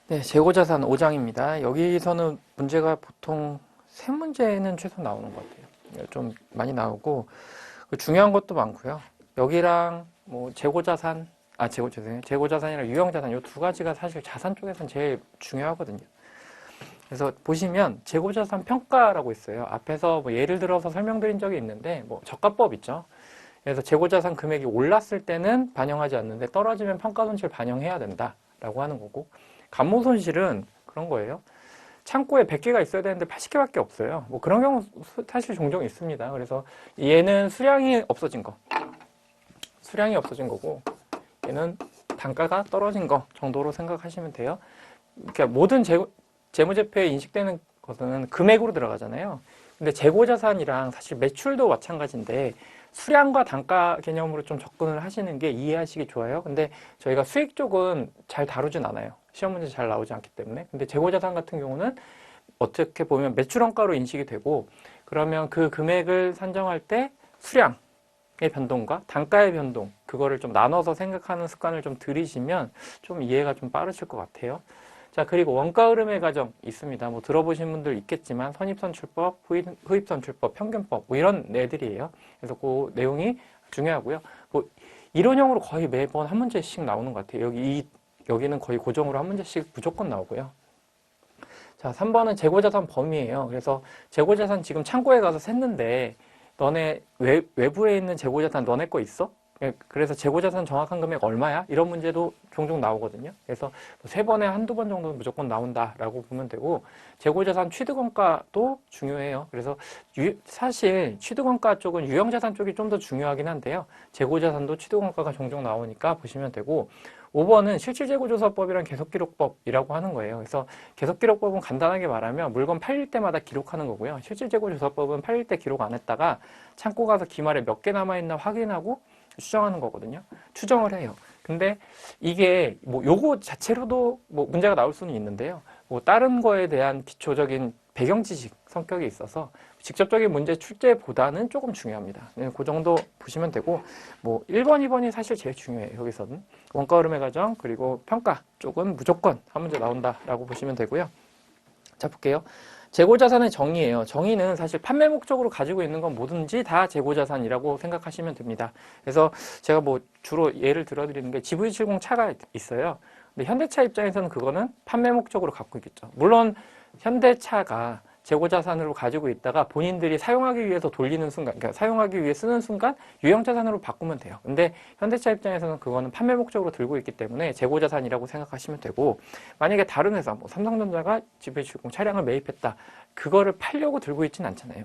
네, 재고자산 5장입니다. 여기서는 문제가 보통 3문제는 최소 나오는 것 같아요. 좀 많이 나오고 중요한 것도 많고요. 여기랑 뭐 재고자산이랑 유형자산 이 두 가지가 사실 자산 쪽에서는 제일 중요하거든요. 그래서 보시면 재고자산 평가라고 있어요. 앞에서 뭐 예를 들어서 설명드린 적이 있는데 뭐 저가법 있죠. 그래서 재고자산 금액이 올랐을 때는 반영하지 않는데 떨어지면 평가손실 반영해야 된다라고 하는 거고, 감모손실은 그런 거예요. 창고에 100개가 있어야 되는데 80개밖에 없어요. 뭐 그런 경우 사실 종종 있습니다. 그래서 얘는 수량이 없어진 거고, 얘는 단가가 떨어진 거 정도로 생각하시면 돼요. 그러니까 모든 재무제표에 인식되는 것은 금액으로 들어가잖아요. 근데 재고자산이랑 사실 매출도 마찬가지인데 수량과 단가 개념으로 좀 접근을 하시는 게 이해하시기 좋아요. 근데 저희가 수익 쪽은 잘 다루진 않아요. 시험 문제 잘 나오지 않기 때문에. 근데 재고자산 같은 경우는 어떻게 보면 매출원가로 인식이 되고, 그러면 그 금액을 산정할 때 수량의 변동과 단가의 변동, 그거를 좀 나눠서 생각하는 습관을 좀 들이시면 좀 이해가 좀 빠르실 것 같아요. 자, 그리고 원가 흐름의 과정 있습니다. 뭐 들어보신 분들 있겠지만 선입선출법, 후입선출법, 평균법 뭐 이런 애들이에요. 그래서 그 내용이 중요하고요. 뭐 이론형으로 거의 매번 한 문제씩 나오는 것 같아요. 여기는 거의 고정으로 한 문제씩 무조건 나오고요. 자, 3번은 재고자산 범위예요. 그래서 재고자산 지금 창고에 가서 샜는데 너네 외부에 있는 재고자산 너네 거 있어? 그래서 재고자산 정확한 금액 얼마야? 이런 문제도 종종 나오거든요. 그래서 3번에 한두 번 정도는 무조건 나온다라고 보면 되고, 재고자산 취득원가도 중요해요. 그래서 사실 취득원가 쪽은 유형자산 쪽이 좀 더 중요하긴 한데요. 재고자산도 취득원가가 종종 나오니까 보시면 되고, 5번은 실질재고조사법이랑 계속기록법이라고 하는 거예요. 그래서 계속기록법은 간단하게 말하면 물건 팔릴 때마다 기록하는 거고요. 실질재고조사법은 팔릴 때 기록 안 했다가 창고 가서 기말에 몇 개 남아있나 확인하고 추정하는 거거든요. 추정을 해요. 근데 이게 뭐 요거 자체로도 뭐 문제가 나올 수는 있는데요. 뭐 다른 거에 대한 기초적인 배경 지식 성격이 있어서 직접적인 문제 출제보다는 조금 중요합니다. 그 정도 보시면 되고, 뭐 1번, 2번이 사실 제일 중요해요. 여기서는 원가 흐름의 과정 그리고 평가 쪽은 무조건 한 문제 나온다라고 보시면 되고요. 자, 볼게요. 재고자산의 정의예요. 정의는 사실 판매 목적으로 가지고 있는 건 뭐든지 다 재고자산이라고 생각하시면 됩니다. 그래서 제가 뭐 주로 예를 들어드리는 게 GV70 차가 있어요. 근데 현대차 입장에서는 그거는 판매 목적으로 갖고 있겠죠. 물론 현대차가 재고자산으로 가지고 있다가 본인들이 사용하기 위해서 돌리는 순간, 그러니까 사용하기 위해 쓰는 순간 유형자산으로 바꾸면 돼요. 근데 현대차 입장에서는 그거는 판매 목적으로 들고 있기 때문에 재고자산이라고 생각하시면 되고, 만약에 다른 회사, 뭐 삼성전자가 GV70 차량을 매입했다. 그거를 팔려고 들고 있진 않잖아요.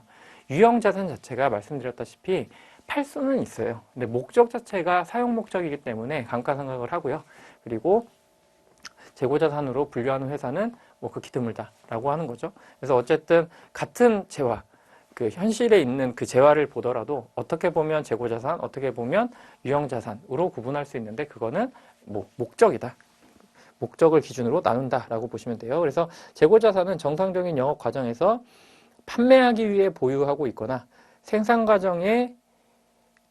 유형자산 자체가 말씀드렸다시피 팔 수는 있어요. 근데 목적 자체가 사용 목적이기 때문에 감가상각을 하고요. 그리고 재고자산으로 분류하는 회사는 뭐 극히 드물다라고 하는 거죠. 그래서 어쨌든 같은 재화, 그 현실에 있는 그 재화를 보더라도 어떻게 보면 재고자산, 어떻게 보면 유형자산으로 구분할 수 있는데 그거는 뭐 목적이다. 목적을 기준으로 나눈다라고 보시면 돼요. 그래서 재고자산은 정상적인 영업 과정에서 판매하기 위해 보유하고 있거나 생산 과정에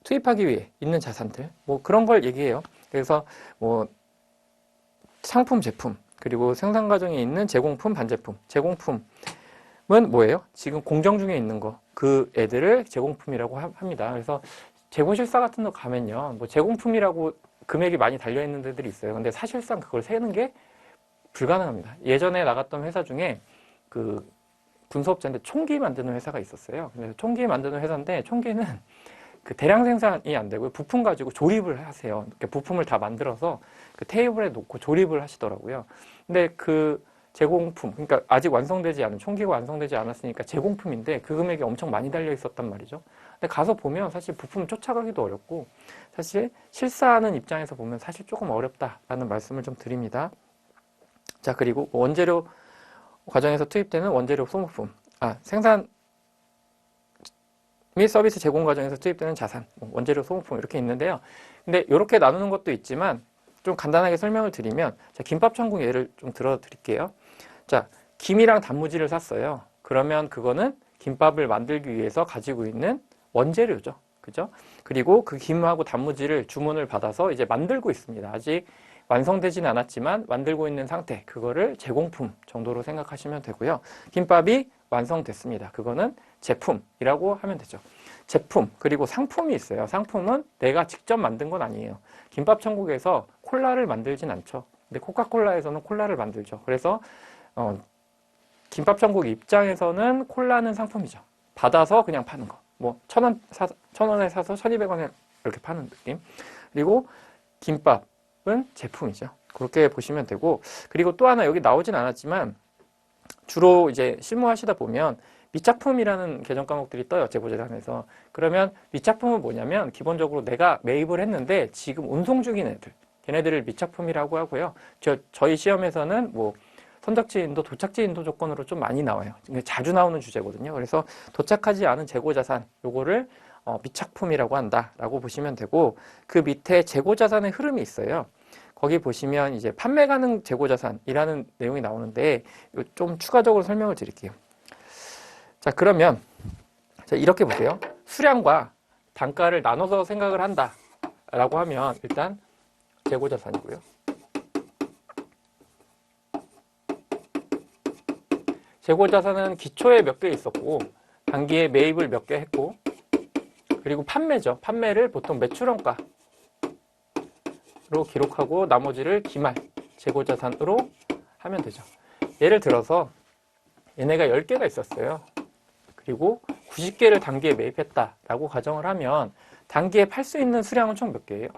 투입하기 위해 있는 자산들, 뭐 그런 걸 얘기해요. 그래서 뭐 상품, 제품, 그리고 생산 과정에 있는 제공품, 반제품. 제공품은 뭐예요? 지금 공정 중에 있는 거. 그 애들을 제공품이라고 합니다. 그래서 재고실사 같은 데 가면요. 뭐 제공품이라고 금액이 많이 달려있는 데들이 있어요. 근데 사실상 그걸 세는 게 불가능합니다. 예전에 나갔던 회사 중에 그 군수업자인데 총기 만드는 회사가 있었어요. 그래서 총기 만드는 회사인데 총기는 그 대량 생산이 안 되고요. 부품 가지고 조립을 하세요. 그러니까 부품을 다 만들어서 그 테이블에 놓고 조립을 하시더라고요. 근데 그 제공품, 그러니까 아직 완성되지 않은, 총기가 완성되지 않았으니까 제공품인데 그 금액이 엄청 많이 달려 있었단 말이죠. 근데 가서 보면 사실 부품을 쫓아가기도 어렵고 사실 실사하는 입장에서 보면 사실 조금 어렵다라는 말씀을 좀 드립니다. 자, 그리고 원재료 과정에서 투입되는 원재료 소모품, 생산 및 서비스 제공 과정에서 투입되는 자산, 원재료 소모품 이렇게 있는데요. 근데 이렇게 나누는 것도 있지만 좀 간단하게 설명을 드리면, 자, 김밥 천국 예를 좀 들어 드릴게요. 자, 김이랑 단무지를 샀어요. 그러면 그거는 김밥을 만들기 위해서 가지고 있는 원재료죠. 그죠? 그리고 그 김하고 단무지를 주문을 받아서 이제 만들고 있습니다. 아직 완성되지는 않았지만 만들고 있는 상태, 그거를 제공품 정도로 생각하시면 되고요. 김밥이 완성됐습니다. 그거는 제품이라고 하면 되죠. 제품, 그리고 상품이 있어요. 상품은 내가 직접 만든 건 아니에요. 김밥 천국에서 콜라를 만들진 않죠. 근데 코카콜라에서는 콜라를 만들죠. 그래서 김밥 천국 입장에서는 콜라는 상품이죠. 받아서 그냥 파는 거. 뭐 1,000원에 사서 1,200원에 이렇게 파는 느낌. 그리고 김밥은 제품이죠. 그렇게 보시면 되고, 그리고 또 하나 여기 나오진 않았지만 주로 이제 실무하시다 보면 미착품이라는 개정 과목들이 떠요. 제고재단에서. 그러면 미착품은 뭐냐면 기본적으로 내가 매입을 했는데 지금 운송 중인 애들, 걔네들을 미착품이라고 하고요. 저희 시험에서는 뭐 선적지인도, 도착지인도 조건으로 좀 많이 나와요. 자주 나오는 주제거든요. 그래서 도착하지 않은 재고자산, 요거를 미착품이라고 한다라고 보시면 되고, 그 밑에 재고자산의 흐름이 있어요. 거기 보시면 이제 판매 가능 재고자산이라는 내용이 나오는데 좀 추가적으로 설명을 드릴게요. 자, 그러면 이렇게 보세요. 수량과 단가를 나눠서 생각을 한다라고 하면 일단 재고자산이고요. 재고자산은 기초에 몇 개 있었고 단기에 매입을 몇 개 했고, 그리고 판매죠. 판매를 보통 매출원가로 기록하고 나머지를 기말 재고자산으로 하면 되죠. 예를 들어서 얘네가 10개가 있었어요. 그리고 90개를 단기에 매입했다라고 가정을 하면 단기에 팔 수 있는 수량은 총 몇 개예요?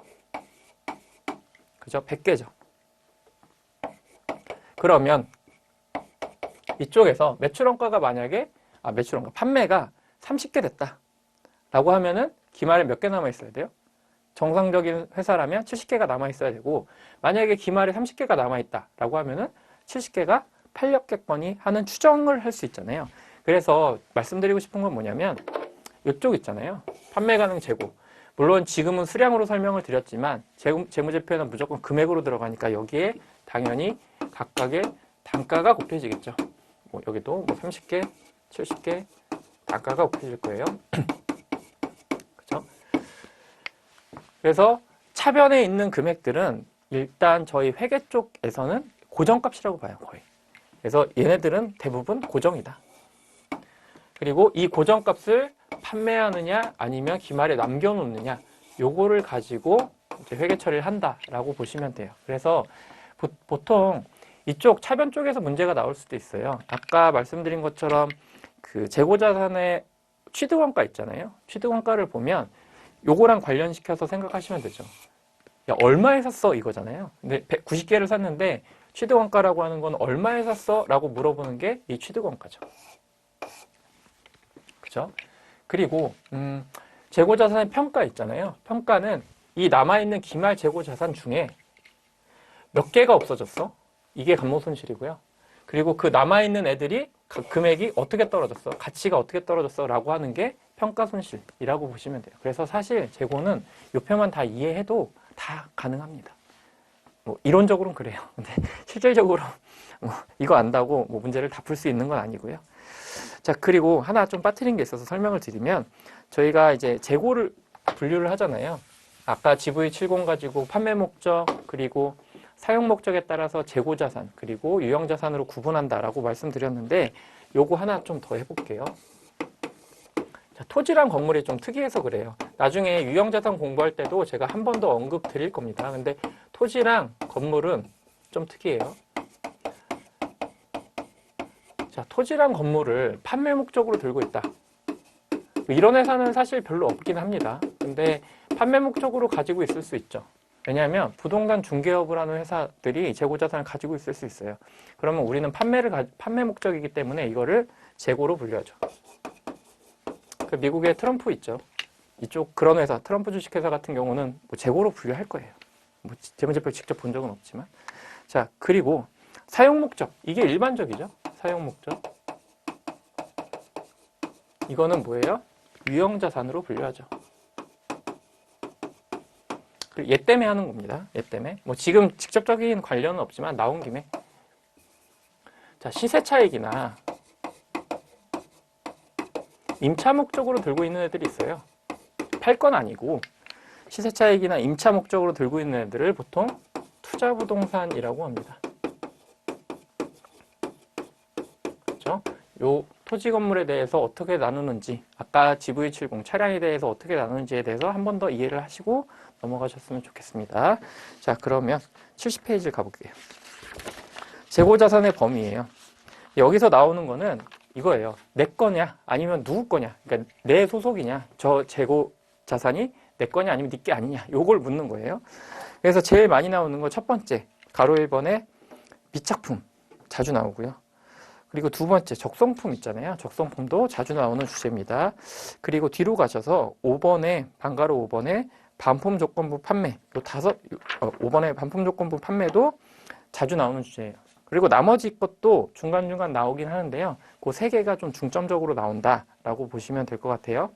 그죠? 100개죠. 그러면 이쪽에서 매출원가가 만약에 매출원가 판매가 30개 됐다 라고 하면은 기말에 몇 개 남아 있어야 돼요? 정상적인 회사라면 70개가 남아 있어야 되고, 만약에 기말에 30개가 남아 있다 라고 하면은 70개가 팔렸겠거니 하는 추정을 할 수 있잖아요. 그래서 말씀드리고 싶은 건 뭐냐면 이쪽 있잖아요. 판매 가능 재고. 물론 지금은 수량으로 설명을 드렸지만 재무제표에는 무조건 금액으로 들어가니까 여기에 당연히 각각의 단가가 곱해지겠죠. 뭐 여기도 뭐 30개, 70개 단가가 곱해질 거예요. 그렇죠? 그래서 차변에 있는 금액들은 일단 저희 회계 쪽에서는 고정값이라고 봐요, 거의. 그래서 얘네들은 대부분 고정이다. 그리고 이 고정값을 판매하느냐 아니면 기말에 남겨놓느냐, 요거를 가지고 이제 회계 처리를 한다라고 보시면 돼요. 그래서 보통 이쪽 차변 쪽에서 문제가 나올 수도 있어요. 아까 말씀드린 것처럼 그 재고자산의 취득원가 있잖아요. 취득원가를 보면 요거랑 관련시켜서 생각하시면 되죠. 야, 얼마에 샀어? 이거잖아요. 근데 90개를 샀는데 취득원가라고 하는 건 얼마에 샀어? 라고 물어보는 게 이 취득원가죠. 그죠? 그리고 재고자산의 평가 있잖아요. 평가는 이 남아있는 기말 재고자산 중에 몇 개가 없어졌어? 이게 감모손실이고요. 그리고 그 남아있는 애들이 금액이 어떻게 떨어졌어? 가치가 어떻게 떨어졌어? 라고 하는 게 평가손실이라고 보시면 돼요. 그래서 사실 재고는 요 표만 다 이해해도 다 가능합니다. 뭐 이론적으로는 그래요. 근데 실질적으로 뭐 이거 안다고 뭐 문제를 다 풀 수 있는 건 아니고요. 자, 그리고 하나 좀 빠뜨린 게 있어서 설명을 드리면, 저희가 이제 재고를 분류를 하잖아요. 아까 GV70 가지고 판매 목적, 그리고 사용 목적에 따라서 재고자산, 그리고 유형자산으로 구분한다라고 말씀드렸는데, 요거 하나 좀 더 해볼게요. 자, 토지랑 건물이 좀 특이해서 그래요. 나중에 유형자산 공부할 때도 제가 한 번 더 언급 드릴 겁니다. 근데 토지랑 건물은 좀 특이해요. 자, 토지랑 건물을 판매 목적으로 들고 있다. 이런 회사는 사실 별로 없긴 합니다. 근데 판매 목적으로 가지고 있을 수 있죠. 왜냐하면 부동산 중개업을 하는 회사들이 재고자산을 가지고 있을 수 있어요. 그러면 우리는 판매 목적이기 때문에 이거를 재고로 분류하죠. 그 미국의 트럼프 있죠. 이쪽 그런 회사, 트럼프 주식회사 같은 경우는 뭐 재고로 분류할 거예요. 뭐 재무제표를 직접 본 적은 없지만. 자, 그리고 사용 목적. 이게 일반적이죠. 사용 목적. 이거는 뭐예요? 유형자산으로 분류하죠. 얘 때문에 하는 겁니다. 얘 때문에. 뭐 지금 직접적인 관련은 없지만 나온 김에. 자, 시세 차익이나 임차 목적으로 들고 있는 애들이 있어요. 팔 건 아니고 시세 차익이나 임차 목적으로 들고 있는 애들을 보통 투자부동산이라고 합니다. 그렇죠? 요 토지 건물에 대해서 어떻게 나누는지, 아까 GV70 차량에 대해서 어떻게 나누는지에 대해서 한 번 더 이해를 하시고 넘어가셨으면 좋겠습니다. 자, 그러면 70페이지를 가볼게요. 재고자산의 범위예요. 여기서 나오는 거는 이거예요. 내 거냐 아니면 누구 거냐, 그러니까 내 소속이냐, 저 재고자산이 내 거냐 아니면 네 게 아니냐, 요걸 묻는 거예요. 그래서 제일 많이 나오는 거 첫 번째, 가로 1번에 미착품 자주 나오고요. 그리고 두 번째, 적성품 있잖아요. 적성품도 자주 나오는 주제입니다. 그리고 뒤로 가셔서 5번에, 반가로 5번에 반품 조건부 판매, 요 5번에 반품 조건부 판매도 자주 나오는 주제예요. 그리고 나머지 것도 중간중간 나오긴 하는데요. 그 세 개가 좀 중점적으로 나온다라고 보시면 될 것 같아요.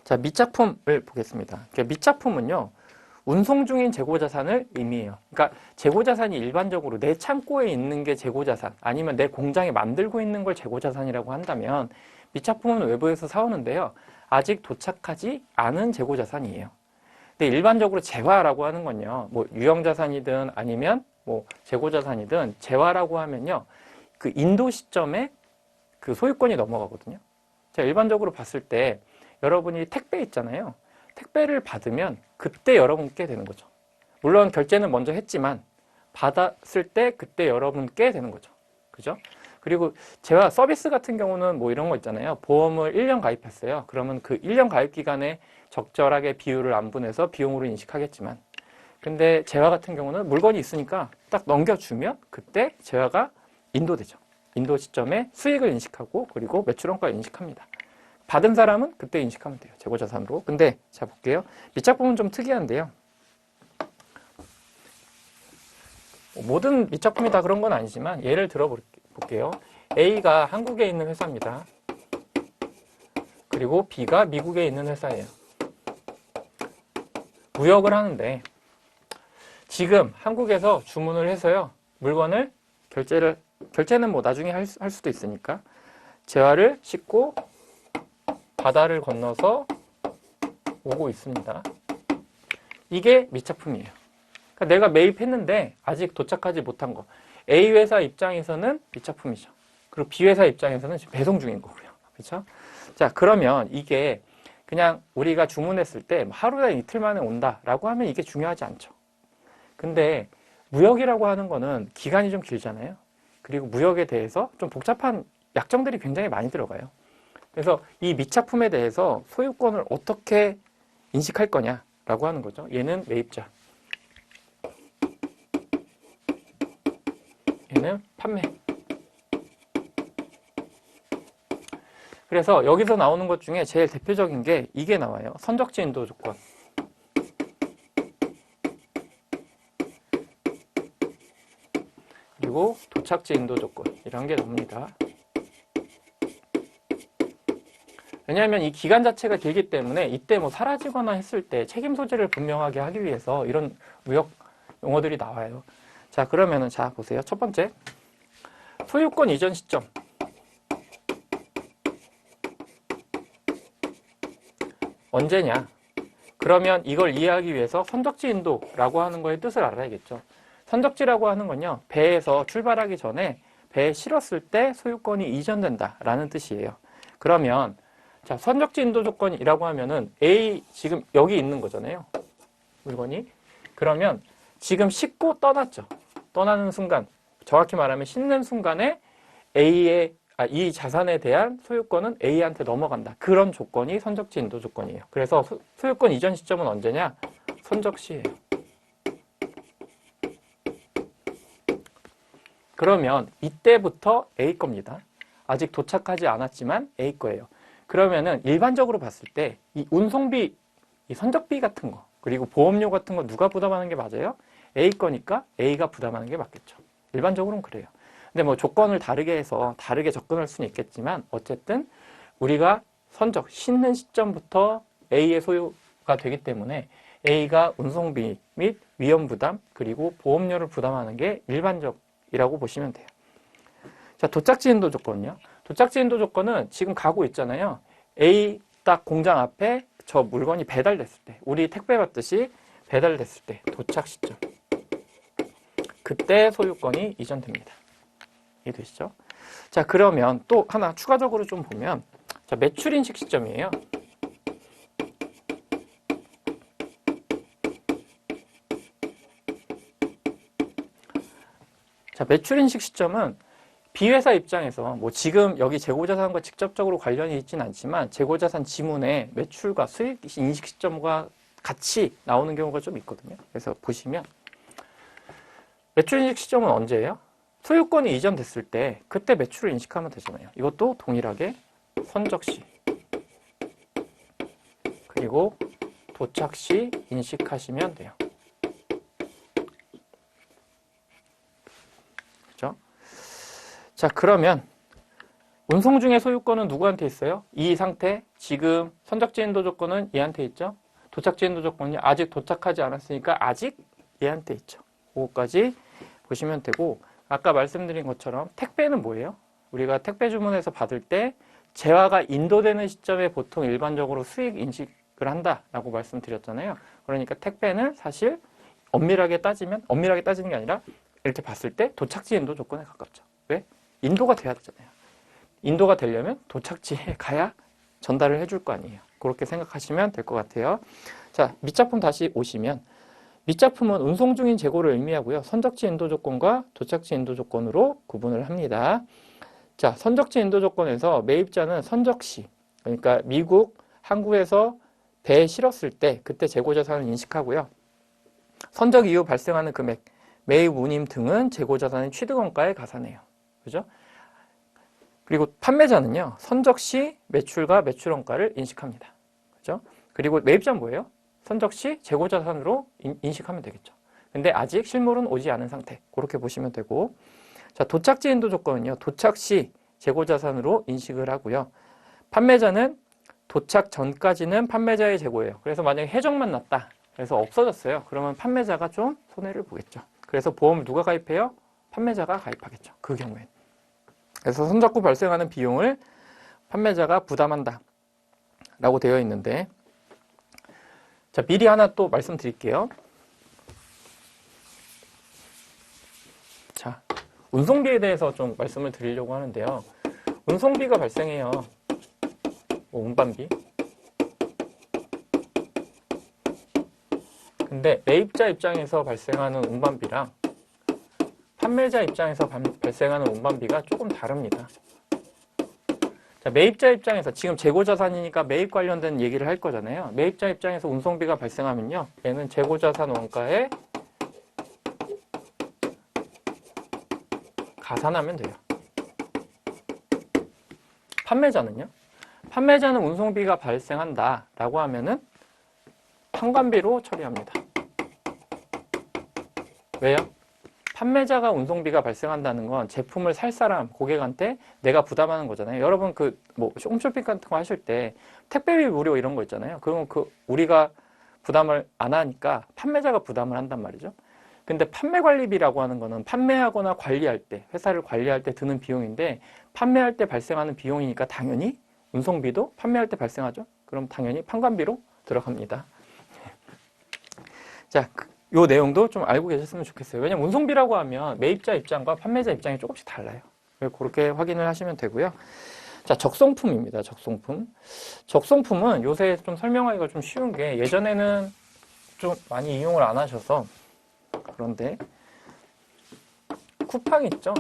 자, 미착품을 보겠습니다. 미착품은요, 운송 중인 재고자산을 의미해요. 그러니까 재고자산이 일반적으로 내 창고에 있는 게 재고자산, 아니면 내 공장에 만들고 있는 걸 재고자산이라고 한다면, 미착품은 외부에서 사오는데요, 아직 도착하지 않은 재고자산이에요. 근데 일반적으로 재화라고 하는 건요, 뭐 유형자산이든 아니면 뭐 재고자산이든, 재화라고 하면요, 그 인도 시점에 그 소유권이 넘어가거든요. 자, 일반적으로 봤을 때 여러분이 택배 있잖아요. 택배를 받으면 그때 여러분께 되는 거죠. 물론 결제는 먼저 했지만 받았을 때 그때 여러분께 되는 거죠. 그죠? 그리고 재화 서비스 같은 경우는 뭐 이런 거 있잖아요. 보험을 1년 가입했어요. 그러면 그 1년 가입 기간에 적절하게 비율을 안분해서 비용으로 인식하겠지만, 근데 재화 같은 경우는 물건이 있으니까 딱 넘겨주면 그때 재화가 인도되죠. 인도 시점에 수익을 인식하고 그리고 매출원가를 인식합니다. 받은 사람은 그때 인식하면 돼요. 재고자산으로. 근데 자, 볼게요. 미착품은 좀 특이한데요. 모든 미착품이 다 그런 건 아니지만 예를 들어 볼게요. A가 한국에 있는 회사입니다. 그리고 B가 미국에 있는 회사예요. 무역을 하는데 지금 한국에서 주문을 해서요, 물건을 결제는 뭐 나중에 할 수도 있으니까 재화를 싣고 바다를 건너서 오고 있습니다. 이게 미착품이에요. 그러니까 내가 매입했는데 아직 도착하지 못한 거. A 회사 입장에서는 미착품이죠. 그리고 B 회사 입장에서는 지금 배송 중인 거고요. 그렇죠? 자, 그러면 이게 그냥 우리가 주문했을 때 하루나 이틀 만에 온다라고 하면 이게 중요하지 않죠. 근데 무역이라고 하는 거는 기간이 좀 길잖아요. 그리고 무역에 대해서 좀 복잡한 약정들이 굉장히 많이 들어가요. 그래서 이 미착품에 대해서 소유권을 어떻게 인식할 거냐라고 하는 거죠. 얘는 매입자, 얘는 판매. 그래서 여기서 나오는 것 중에 제일 대표적인 게 이게 나와요. 선적지 인도 조건. 그리고 도착지 인도 조건, 이런 게 나옵니다. 왜냐하면 이 기간 자체가 길기 때문에 이때 뭐 사라지거나 했을 때 책임 소재를 분명하게 하기 위해서 이런 무역 용어들이 나와요. 자, 그러면은 자, 보세요. 첫 번째, 소유권 이전 시점. 언제냐? 그러면 이걸 이해하기 위해서 선적지 인도라고 하는 거의 뜻을 알아야겠죠. 선적지라고 하는 건요, 배에서 출발하기 전에 배에 실었을 때 소유권이 이전된다라는 뜻이에요. 그러면 자, 선적지 인도 조건이라고 하면은 A 지금 여기 있는 거잖아요. 물건이. 그러면 지금 싣고 떠났죠. 떠나는 순간, 정확히 말하면 싣는 순간에 이 자산에 대한 소유권은 A한테 넘어간다. 그런 조건이 선적지 인도 조건이에요. 그래서 소유권 이전 시점은 언제냐? 선적시예요. 그러면 이때부터 A 겁니다. 아직 도착하지 않았지만 A 거예요. 그러면은 일반적으로 봤을 때 이 운송비, 이 선적비 같은 거, 그리고 보험료 같은 거 누가 부담하는 게 맞아요? A 거니까 A가 부담하는 게 맞겠죠. 일반적으로는 그래요. 근데 뭐 조건을 다르게 해서 다르게 접근할 수는 있겠지만 어쨌든 우리가 싣는 시점부터 A의 소유가 되기 때문에 A가 운송비 및 위험 부담 그리고 보험료를 부담하는 게 일반적이라고 보시면 돼요. 자, 도착지 인도 조건은요. 도착지 인도 조건은 지금 가고 있잖아요. A 딱 공장 앞에 저 물건이 배달됐을 때, 우리 택배 받듯이 배달됐을 때 도착 시점. 그때 소유권이 이전됩니다. 이해되시죠? 자, 그러면 또 하나 추가적으로 좀 보면, 자, 매출 인식 시점이에요. 자, 매출 인식 시점은 비회사 입장에서 뭐 지금 여기 재고자산과 직접적으로 관련이 있지는 않지만 재고자산 지문에 매출과 수익 인식 시점과 같이 나오는 경우가 좀 있거든요. 그래서 보시면 매출 인식 시점은 언제예요? 소유권이 이전됐을 때 그때 매출을 인식하면 되잖아요. 이것도 동일하게 선적시 그리고 도착시 인식하시면 돼요. 그렇죠? 자, 그러면 운송 중의 소유권은 누구한테 있어요? 이 상태, 지금 선적지 인도 조건은 얘한테 있죠? 도착지 인도 조건이 아직 도착하지 않았으니까 아직 얘한테 있죠. 그거까지 보시면 되고, 아까 말씀드린 것처럼 택배는 뭐예요? 우리가 택배 주문해서 받을 때 재화가 인도되는 시점에 보통 일반적으로 수익 인식을 한다라고 말씀드렸잖아요. 그러니까 택배는 사실 엄밀하게 따지면, 엄밀하게 따지는 게 아니라 이렇게 봤을 때 도착지 인도 조건에 가깝죠. 왜? 인도가 돼야 되잖아요. 인도가 되려면 도착지에 가야 전달을 해줄 거 아니에요. 그렇게 생각하시면 될 것 같아요. 자, 밑작품 다시 오시면 밑작품은 운송 중인 재고를 의미하고요. 선적지 인도 조건과 도착지 인도 조건으로 구분을 합니다. 자, 선적지 인도 조건에서 매입자는 선적시, 그러니까 미국, 한국에서 배에 실었을 때 그때 재고자산을 인식하고요. 선적 이후 발생하는 금액, 매입 운임 등은 재고자산의 취득원가에 가산해요. 그죠? 그리고 판매자는요, 선적 시 매출과 매출원가를 인식합니다. 그죠? 그리고 매입자는 뭐예요? 선적 시 재고자산으로 인식하면 되겠죠. 근데 아직 실물은 오지 않은 상태. 그렇게 보시면 되고. 자, 도착지 인도 조건은요, 도착 시 재고자산으로 인식을 하고요. 판매자는 도착 전까지는 판매자의 재고예요. 그래서 만약에 해적만 났다. 그래서 없어졌어요. 그러면 판매자가 좀 손해를 보겠죠. 그래서 보험을 누가 가입해요? 판매자가 가입하겠죠. 그 경우엔. 그래서 선적 후 발생하는 비용을 판매자가 부담한다 라고 되어 있는데, 자, 미리 하나 또 말씀드릴게요. 자, 운송비에 대해서 좀 말씀을 드리려고 하는데요. 운송비가 발생해요. 운반비. 근데 매입자 입장에서 발생하는 운반비랑 판매자 입장에서 발생하는 운반비가 조금 다릅니다. 자, 매입자 입장에서 지금 재고자산이니까 매입 관련된 얘기를 할 거잖아요. 매입자 입장에서 운송비가 발생하면요, 얘는 재고자산 원가에 가산하면 돼요. 판매자는요? 판매자는 운송비가 발생한다 라고 하면은 판관비로 처리합니다. 왜요? 판매자가 운송비가 발생한다는 건 제품을 살 사람, 고객한테 내가 부담하는 거잖아요. 여러분 홈쇼핑 같은 거 하실 때 택배비 무료 이런 거 있잖아요. 그러면 우리가 부담을 안 하니까 판매자가 부담을 한단 말이죠. 근데 판매관리비라고 하는 거는 판매하거나 관리할 때, 회사를 관리할 때 드는 비용인데, 판매할 때 발생하는 비용이니까 당연히 운송비도 판매할 때 발생하죠. 그럼 당연히 판관비로 들어갑니다. 자, 요 내용도 좀 알고 계셨으면 좋겠어요. 왜냐면 운송비라고 하면 매입자 입장과 판매자 입장이 조금씩 달라요. 그렇게 확인을 하시면 되고요. 자, 적송품입니다. 적송품. 적송품은 요새 좀 설명하기가 좀 쉬운 게, 예전에는 좀 많이 이용을 안 하셔서 그런데 쿠팡 있죠?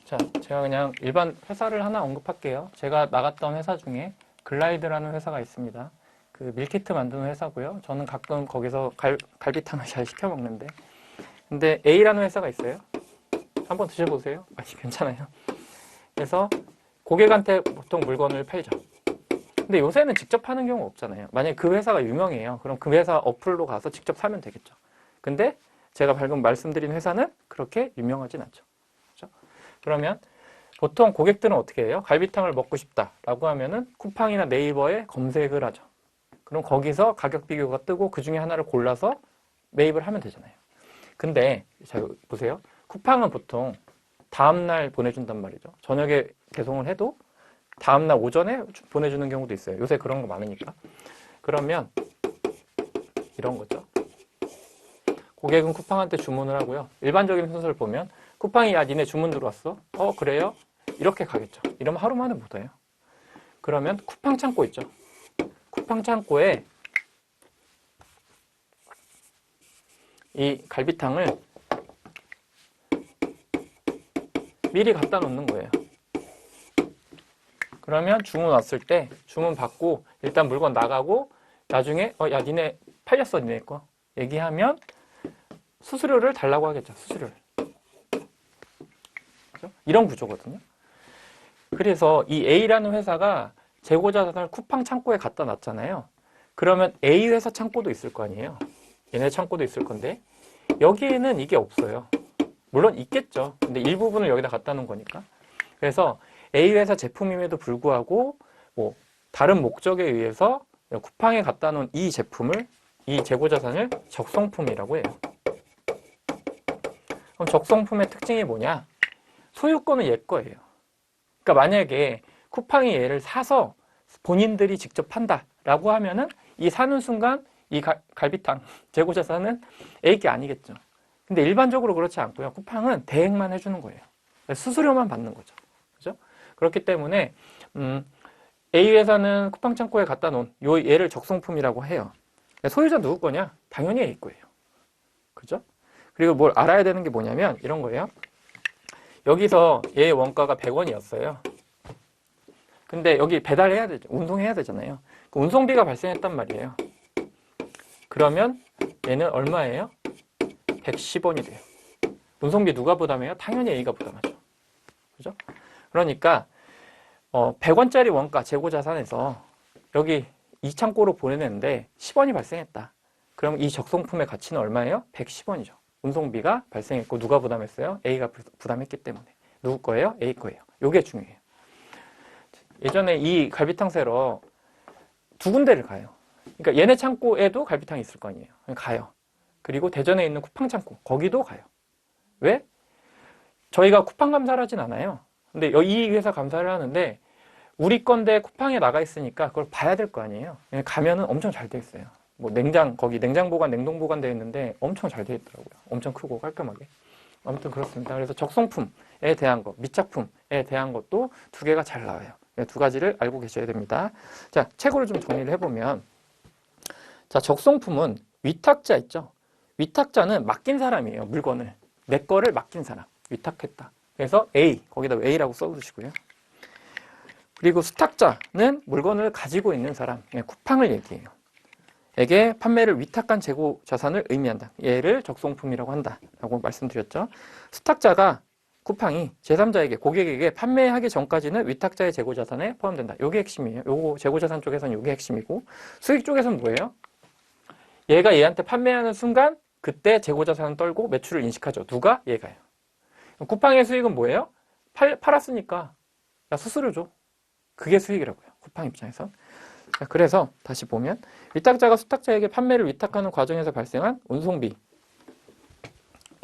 자, 제가 그냥 일반 회사를 하나 언급할게요. 제가 나갔던 회사 중에 글라이드라는 회사가 있습니다. 그 밀키트 만드는 회사고요. 저는 가끔 거기서 갈비탕을 잘 시켜 먹는데, 근데 A라는 회사가 있어요. 한번 드셔보세요. 맛이 괜찮아요. 그래서 고객한테 보통 물건을 팔죠. 근데 요새는 직접 파는 경우 없잖아요. 만약에 그 회사가 유명해요. 그럼 그 회사 어플로 가서 직접 사면 되겠죠. 근데 제가 방금 말씀드린 회사는 그렇게 유명하진 않죠. 그렇죠? 그러면 보통 고객들은 어떻게 해요? 갈비탕을 먹고 싶다라고 하면은 쿠팡이나 네이버에 검색을 하죠. 그럼 거기서 가격 비교가 뜨고 그 중에 하나를 골라서 매입을 하면 되잖아요. 근데 자, 보세요. 쿠팡은 보통 다음날 보내준단 말이죠. 저녁에 배송을 해도 다음날 오전에 보내주는 경우도 있어요. 요새 그런 거 많으니까. 그러면 이런 거죠. 고객은 쿠팡한테 주문을 하고요. 일반적인 순서를 보면 쿠팡이 야 니네 주문 들어왔어? 그래요? 이렇게 가겠죠. 이러면 하루 만에 못 와요. 그러면 쿠팡 창고 있죠. 쿠팡 창고에 이 갈비탕을 미리 갖다 놓는 거예요. 그러면 주문 왔을 때 주문 받고 일단 물건 나가고 나중에 야 니네 팔렸어 니네 거 얘기하면 수수료를 달라고 하겠죠. 수수료를. 그렇죠? 이런 구조거든요. 그래서 이 A라는 회사가 재고자 자산을 쿠팡 창고에 갖다 놨잖아요. 그러면 A 회사 창고도 있을 거 아니에요. 얘네 창고도 있을 건데 여기에는 이게 없어요. 물론 있겠죠. 근데 일부분을 여기다 갖다 놓은 거니까. 그래서 A 회사 제품임에도 불구하고 뭐 다른 목적에 의해서 쿠팡에 갖다 놓은 이 제품을 이 재고자산을 적성품이라고 해요. 그럼 적성품의 특징이 뭐냐? 소유권은 얘 거예요. 그러니까 만약에 쿠팡이 얘를 사서 본인들이 직접 판다라고 하면은 이 사는 순간 이 갈비탕 재고자산은 A 게 아니겠죠. 근데 일반적으로 그렇지 않고요. 쿠팡은 대행만 해주는 거예요. 수수료만 받는 거죠. 그죠? 그렇기 때문에 A 회사는 쿠팡 창고에 갖다 놓은 얘를 적성품이라고 해요. 소유자 누구 거냐? 당연히 A 거예요. 그죠? 그리고 뭘 알아야 되는 게 뭐냐면 이런 거예요. 여기서 얘의 원가가 100원이었어요. 근데 여기 배달해야 되죠. 운송해야 되잖아요. 그 운송비가 발생했단 말이에요. 그러면 얘는 얼마예요? 110원이 돼요. 운송비 누가 부담해요? 당연히 A가 부담하죠. 그죠? 그러니까 100원짜리 원가 재고자산에서 여기 이 창고로 보내는데 10원이 발생했다. 그럼 이 적성품의 가치는 얼마예요? 110원이죠. 운송비가 발생했고 누가 부담했어요? A가 부담했기 때문에. 누구 거예요? A 거예요. 이게 중요해요. 예전에 이 갈비탕 세러 두 군데를 가요. 그러니까 얘네 창고에도 갈비탕이 있을 거 아니에요. 가요. 그리고 대전에 있는 쿠팡 창고 거기도 가요. 왜? 저희가 쿠팡 감사를 하진 않아요. 근데 이 회사 감사를 하는데 우리 건데 쿠팡에 나가 있으니까 그걸 봐야 될 거 아니에요. 가면은 엄청 잘 돼 있어요. 뭐 거기 냉장 보관, 냉동 보관 되어 있는데 엄청 잘 돼 있더라고요. 엄청 크고 깔끔하게. 아무튼 그렇습니다. 그래서 적성품에 대한 것, 미착품에 대한 것도 두 개가 잘 나와요. 두 가지를 알고 계셔야 됩니다. 자, 책으로 좀 정리를 해보면, 자, 적성품은 위탁자 있죠? 위탁자는 맡긴 사람이에요. 물건을. 내 거를 맡긴 사람. 위탁했다. 그래서 A, 거기다 A라고 써주시고요. 그리고 수탁자는 물건을 가지고 있는 사람, 쿠팡을 얘기해요. 에게 판매를 위탁한 재고 자산을 의미한다. 얘를 적성품이라고 한다라고 말씀드렸죠. 수탁자가 쿠팡이 제3자에게 고객에게 판매하기 전까지는 위탁자의 재고 자산에 포함된다. 이게 핵심이에요. 요거 재고 자산 쪽에서는 이게 핵심이고 수익 쪽에서는 뭐예요? 얘가 얘한테 판매하는 순간 그때 재고 자산을 떨고 매출을 인식하죠. 누가? 얘가요. 쿠팡의 수익은 뭐예요? 팔았으니까 야 수수료 줘. 그게 수익이라고요. 쿠팡 입장에선. 자, 그래서 다시 보면 위탁자가 수탁자에게 판매를 위탁하는 과정에서 발생한 운송비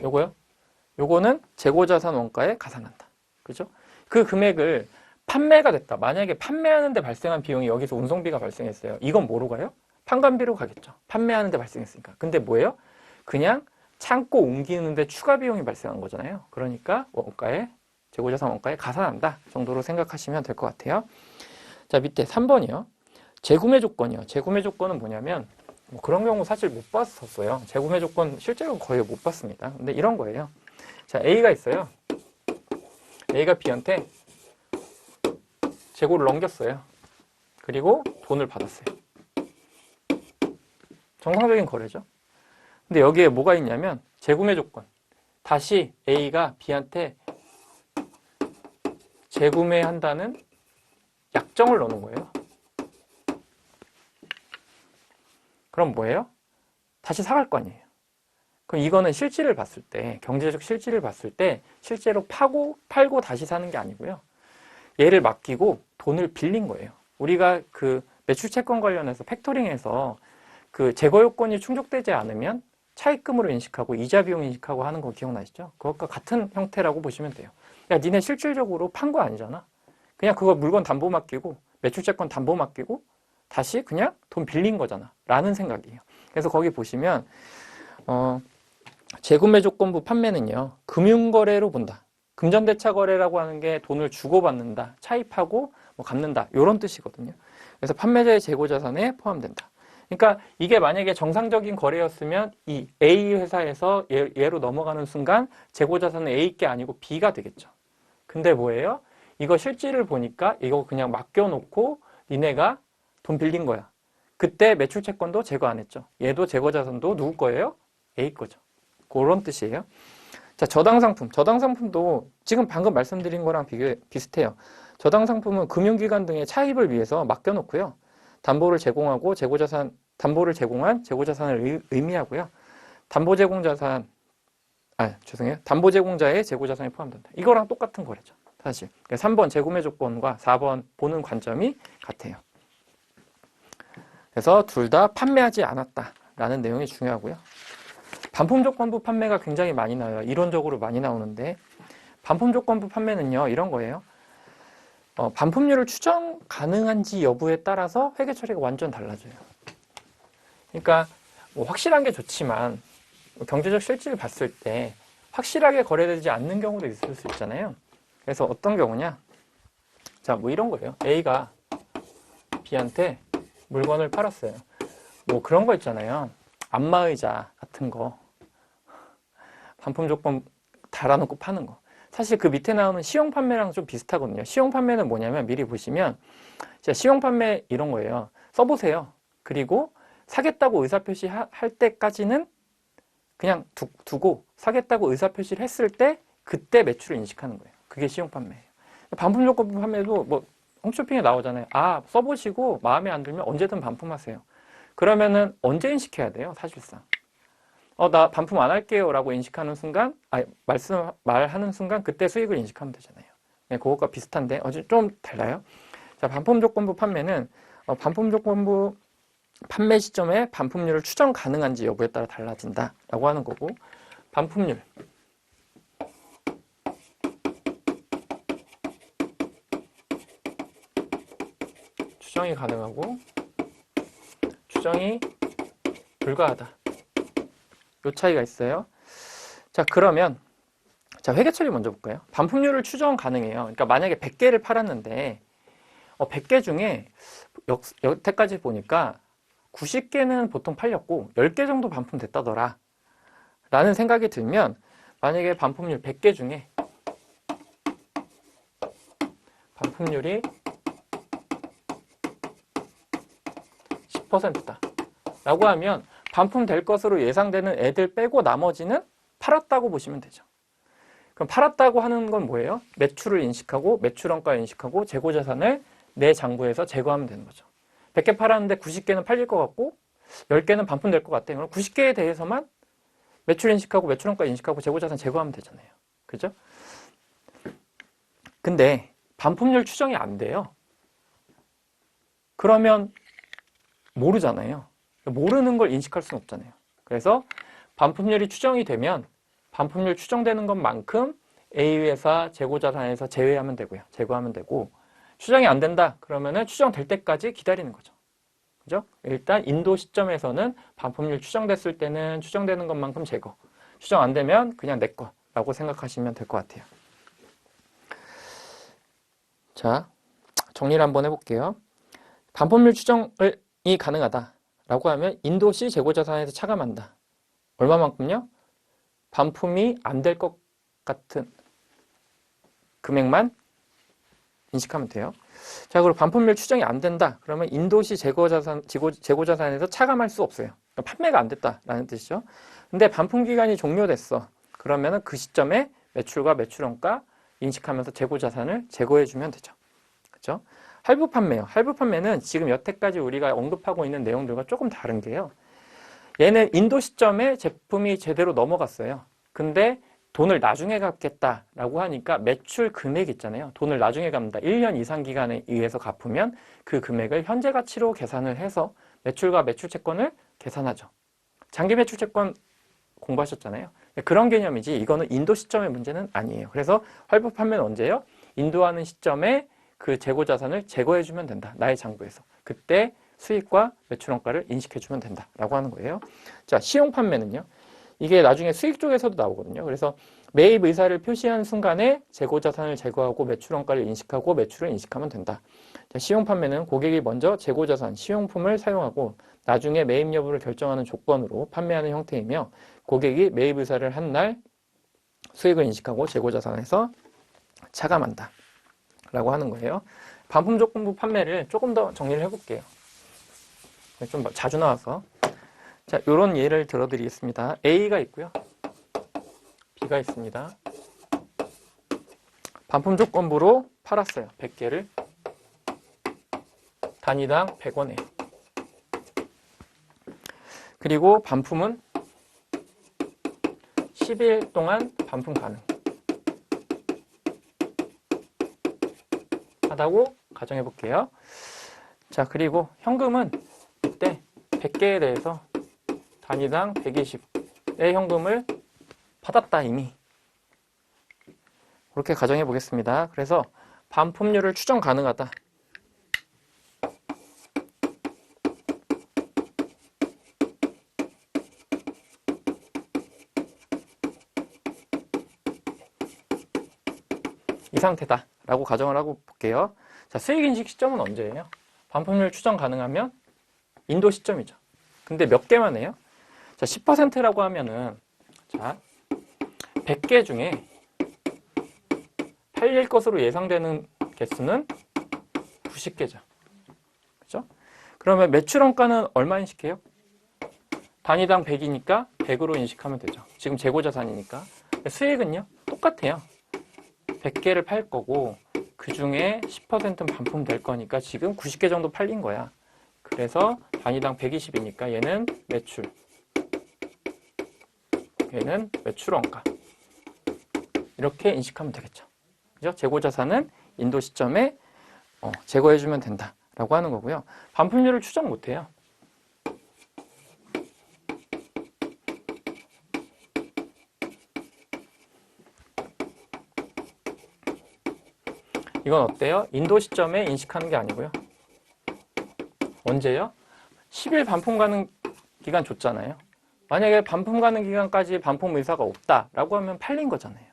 요거요. 요거는 재고자산 원가에 가산한다. 그죠? 그 금액을 판매가 됐다. 만약에 판매하는데 발생한 비용이 여기서 운송비가 발생했어요. 이건 뭐로 가요? 판관비로 가겠죠. 판매하는데 발생했으니까. 근데 뭐예요? 그냥 창고 옮기는데 추가 비용이 발생한 거잖아요. 그러니까 원가에 재고자산 원가에 가산한다 정도로 생각하시면 될 것 같아요. 자, 밑에 3번이요. 재구매 조건이요. 재구매 조건은 뭐냐면 뭐 그런 경우 사실 못 봤었어요. 재구매 조건 실제로 거의 못 봤습니다. 근데 이런 거예요. 자, A가 있어요. A가 B한테 재고를 넘겼어요. 그리고 돈을 받았어요. 정상적인 거래죠. 근데 여기에 뭐가 있냐면 재구매 조건. 다시 A가 B한테 재구매한다는 약정을 넣는 거예요. 그럼 뭐예요? 다시 사갈 거 아니에요. 그럼 이거는 실질을 봤을 때, 경제적 실질을 봤을 때 실제로 팔고 다시 사는 게 아니고요. 얘를 맡기고 돈을 빌린 거예요. 우리가 그 매출 채권 관련해서 팩토링에서 그 재고 요건이 충족되지 않으면 차입금으로 인식하고 이자 비용 인식하고 하는 거 기억나시죠? 그것과 같은 형태라고 보시면 돼요. 야, 니네 실질적으로 판 거 아니잖아. 그냥 그거 물건 담보 맡기고 매출 채권 담보 맡기고 다시 그냥 돈 빌린 거잖아 라는 생각이에요. 그래서 거기 보시면 재구매 조건부 판매는요, 금융거래로 본다. 금전대차 거래라고 하는 게 돈을 주고받는다, 차입하고 뭐 갚는다, 이런 뜻이거든요. 그래서 판매자의 재고자산에 포함된다. 그러니까 이게 만약에 정상적인 거래였으면 이 A 회사에서 얘로 넘어가는 순간 재고자산은 A 게 아니고 B가 되겠죠. 근데 뭐예요? 이거 실질을 보니까 이거 그냥 맡겨놓고 니네가 돈 빌린 거야. 그때 매출채권도 제거 안 했죠. 얘도 재고자산도 누구 거예요? A 거죠. 그런 뜻이에요. 자, 저당상품. 저당상품도 지금 방금 말씀드린 거랑 비슷해요. 저당상품은 금융기관 등의 차입을 위해서 맡겨놓고요. 담보를 제공하고 담보를 제공한 재고자산을 의미하고요. 담보 제공자의 재고자산이 포함된다. 이거랑 똑같은 거래죠. 사실. 3번 재구매 조건과 4번 보는 관점이 같아요. 그래서 둘 다 판매하지 않았다라는 내용이 중요하고요. 반품조건부 판매가 굉장히 많이 나와요. 이론적으로 많이 나오는데 반품조건부 판매는요, 이런 거예요. 반품률을 추정 가능한지 여부에 따라서 회계 처리가 완전 달라져요. 그러니까 뭐 확실한 게 좋지만 경제적 실질을 봤을 때 확실하게 거래되지 않는 경우도 있을 수 있잖아요. 그래서 어떤 경우냐? 자, 뭐 이런 거예요. A가 B한테 물건을 팔았어요. 뭐 그런 거 있잖아요. 안마의자 같은 거. 반품 조건 달아놓고 파는 거. 사실 그 밑에 나오는 시용 판매랑 좀 비슷하거든요. 시용 판매는 뭐냐면 미리 보시면 시용 판매 이런 거예요. 써보세요. 그리고 사겠다고 의사표시 할 때까지는 그냥 두고 사겠다고 의사표시를 했을 때 그때 매출을 인식하는 거예요. 그게 시용 판매예요. 반품 조건 판매도 뭐 홈쇼핑에 나오잖아요. 아, 써보시고 마음에 안 들면 언제든 반품하세요. 그러면은 언제 인식해야 돼요? 사실상. 나 반품 안 할게요 라고 인식하는 순간, 말하는 순간 그때 수익을 인식하면 되잖아요. 네, 그것과 비슷한데 좀 달라요. 자, 반품 조건부 판매는 반품 조건부 판매 시점에 반품률을 추정 가능한지 여부에 따라 달라진다 라고 하는 거고, 반품률 추정이 가능하고 추정이 불가하다, 요 차이가 있어요. 자, 그러면 회계 처리 먼저 볼까요? 반품률을 추정 가능해요. 그러니까 만약에 100개를 팔았는데 100개 중에 여태까지 보니까 90개는 보통 팔렸고 10개 정도 반품됐다더라 라는 생각이 들면, 만약에 반품률 100개 중에 반품률이 10%다 라고 하면 반품될 것으로 예상되는 애들 빼고 나머지는 팔았다고 보시면 되죠. 그럼 팔았다고 하는 건 뭐예요? 매출을 인식하고 매출원가를 인식하고 재고자산을 내 장부에서 제거하면 되는 거죠. 100개 팔았는데 90개는 팔릴 것 같고 10개는 반품될 것 같아요. 그럼 90개에 대해서만 매출 인식하고 매출원가 인식하고 재고자산 제거하면 되잖아요. 그죠? 근데 반품률 추정이 안 돼요. 그러면 모르잖아요. 모르는 걸 인식할 수는 없잖아요. 그래서 반품률이 추정이 되면 반품률 추정되는 것만큼 A 회사 재고자산에서 제외하면 되고요. 제거하면 되고, 추정이 안 된다 그러면은 추정될 때까지 기다리는 거죠. 그죠? 일단 인도 시점에서는 반품률 추정됐을 때는 추정되는 것만큼 제거, 추정 안 되면 그냥 내 거라고 생각하시면 될 것 같아요. 자, 정리를 한번 해볼게요. 반품률 추정이 가능하다라고 하면 인도시 재고자산에서 차감한다. 얼마만큼요? 반품이 안 될 것 같은 금액만 인식하면 돼요. 자, 그리고 반품률 추정이 안 된다 그러면 인도시 재고자산에서 차감할 수 없어요. 그러니까 판매가 안 됐다라는 뜻이죠. 근데 반품 기간이 종료됐어. 그러면은 그 시점에 매출과 매출원가 인식하면서 재고자산을 제거해 주면 되죠. 그렇죠? 할부 판매요. 할부 판매는 지금 여태까지 우리가 언급하고 있는 내용들과 조금 다른 게요. 얘는 인도 시점에 제품이 제대로 넘어갔어요. 근데 돈을 나중에 갚겠다라고 하니까 매출 금액 있잖아요. 돈을 나중에 갚는다. 1년 이상 기간에 의해서 갚으면 그 금액을 현재 가치로 계산을 해서 매출과 매출 채권을 계산하죠. 장기 매출 채권 공부하셨잖아요. 그런 개념이지 이거는 인도 시점의 문제는 아니에요. 그래서 할부 판매는 언제예요? 인도하는 시점에 그 재고자산을 제거해주면 된다. 나의 장부에서. 그때 수익과 매출원가를 인식해주면 된다라고 하는 거예요. 자, 시용 판매는요. 이게 나중에 수익 쪽에서도 나오거든요. 그래서 매입 의사를 표시한 순간에 재고자산을 제거하고 매출원가를 인식하고 매출을 인식하면 된다. 자, 시용 판매는 고객이 먼저 재고자산, 시용품을 사용하고 나중에 매입 여부를 결정하는 조건으로 판매하는 형태이며 고객이 매입 의사를 한 날 수익을 인식하고 재고자산에서 차감한다 라고 하는 거예요. 반품조건부 판매를 조금 더 정리를 해볼게요. 좀 자주 나와서. 자, 요런 예를 들어드리겠습니다. A가 있고요. B가 있습니다. 반품조건부로 팔았어요. 100개를. 단위당 100원에. 그리고 반품은 10일 동안 반품 가능 하다고 가정해 볼게요. 자, 그리고 현금은 이때 100개에 대해서 단위당 120의 현금을 받았다 이미. 그렇게 가정해 보겠습니다. 그래서 반품률을 추정 가능하다. 이 상태다 라고 가정을 하고 볼게요. 자, 수익인식 시점은 언제예요? 반품률 추정 가능하면 인도 시점이죠. 근데 몇 개만 해요? 자, 10%라고 하면은, 자, 100개 중에 팔릴 것으로 예상되는 개수는 90개죠. 그죠? 그러면 매출원가는 얼마 인식해요? 단위당 100이니까 100으로 인식하면 되죠. 지금 재고자산이니까. 수익은요? 똑같아요. 100개를 팔 거고 그 중에 10%는 반품될 거니까 지금 90개 정도 팔린 거야. 그래서 단위당 120이니까 얘는 매출, 얘는 매출원가. 이렇게 인식하면 되겠죠. 그죠? 재고자산은 인도 시점에 제거해주면 된다라고 하는 거고요. 반품률을 추정 못해요. 이건 어때요? 인도 시점에 인식하는 게 아니고요. 언제요? 10일 반품 가능 기간 줬잖아요. 만약에 반품 가능 기간까지 반품 의사가 없다라고 하면 팔린 거잖아요.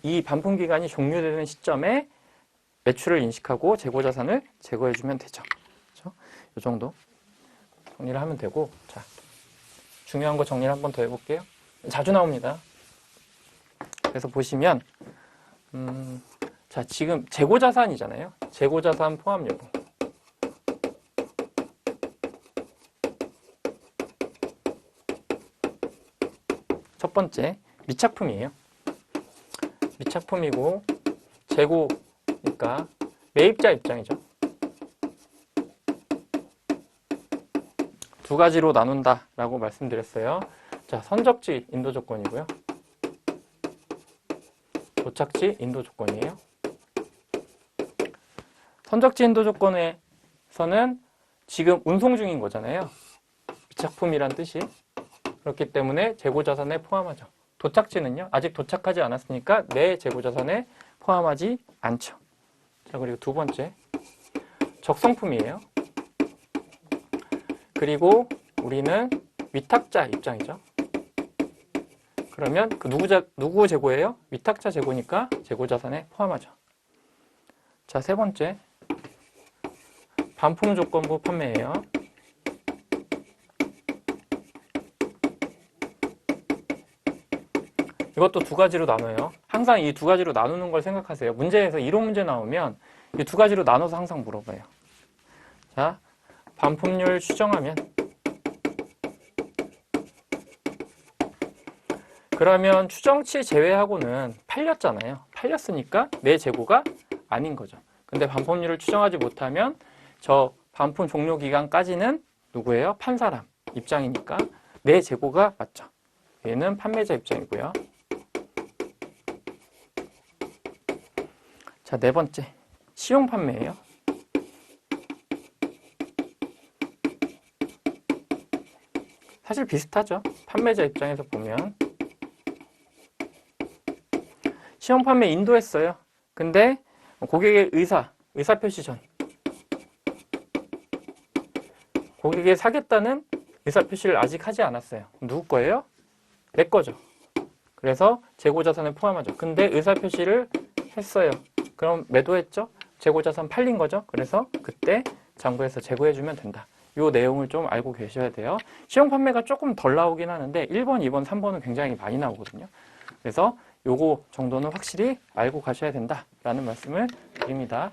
이 반품 기간이 종료되는 시점에 매출을 인식하고 재고자산을 제거해주면 되죠. 그렇죠? 이 정도 정리를 하면 되고, 자, 중요한 거 정리를 한 번 더 해볼게요. 자주 나옵니다. 그래서 보시면 자, 지금 재고자산이잖아요. 재고자산 포함 여부. 첫 번째, 미착품이에요. 미착품이고 재고니까 매입자 입장이죠. 두 가지로 나눈다라고 말씀드렸어요. 자, 선적지 인도 조건이고요. 도착지 인도 조건이에요. 선적지 인도 조건에서는 지금 운송 중인 거잖아요. 미착품이란 뜻이. 그렇기 때문에 재고자산에 포함하죠. 도착지는요, 아직 도착하지 않았으니까 내 재고자산에 포함하지 않죠. 자, 그리고 두 번째, 적성품이에요. 그리고 우리는 위탁자 입장이죠. 그러면 그 누구 재고예요? 위탁자 재고니까 재고자산에 포함하죠. 자, 세 번째, 반품 조건부 판매예요. 이것도 두 가지로 나눠요. 항상 이 두 가지로 나누는 걸 생각하세요. 문제에서 이론 문제 나오면 이 두 가지로 나눠서 항상 물어봐요. 자, 반품률 추정하면 그러면 추정치 제외하고는 팔렸잖아요. 팔렸으니까 내 재고가 아닌 거죠. 근데 반품률을 추정하지 못하면 저 반품 종료 기간까지는 누구예요? 판 사람 입장이니까 내 재고가 맞죠. 얘는 판매자 입장이고요. 자, 네 번째, 시용 판매예요. 사실 비슷하죠. 판매자 입장에서 보면 시용 판매 인도했어요. 근데 고객의 의사 표시 전, 고객이 사겠다는 의사 표시를 아직 하지 않았어요. 누구 거예요? 내 거죠. 그래서 재고자산을 포함하죠. 근데 의사표시를 했어요. 그럼 매도했죠? 재고자산 팔린 거죠. 그래서 그때 장부에서 재고해주면 된다. 요 내용을 좀 알고 계셔야 돼요. 시용 판매가 조금 덜 나오긴 하는데 1번, 2번, 3번은 굉장히 많이 나오거든요. 그래서 요거 정도는 확실히 알고 가셔야 된다라는 말씀을 드립니다.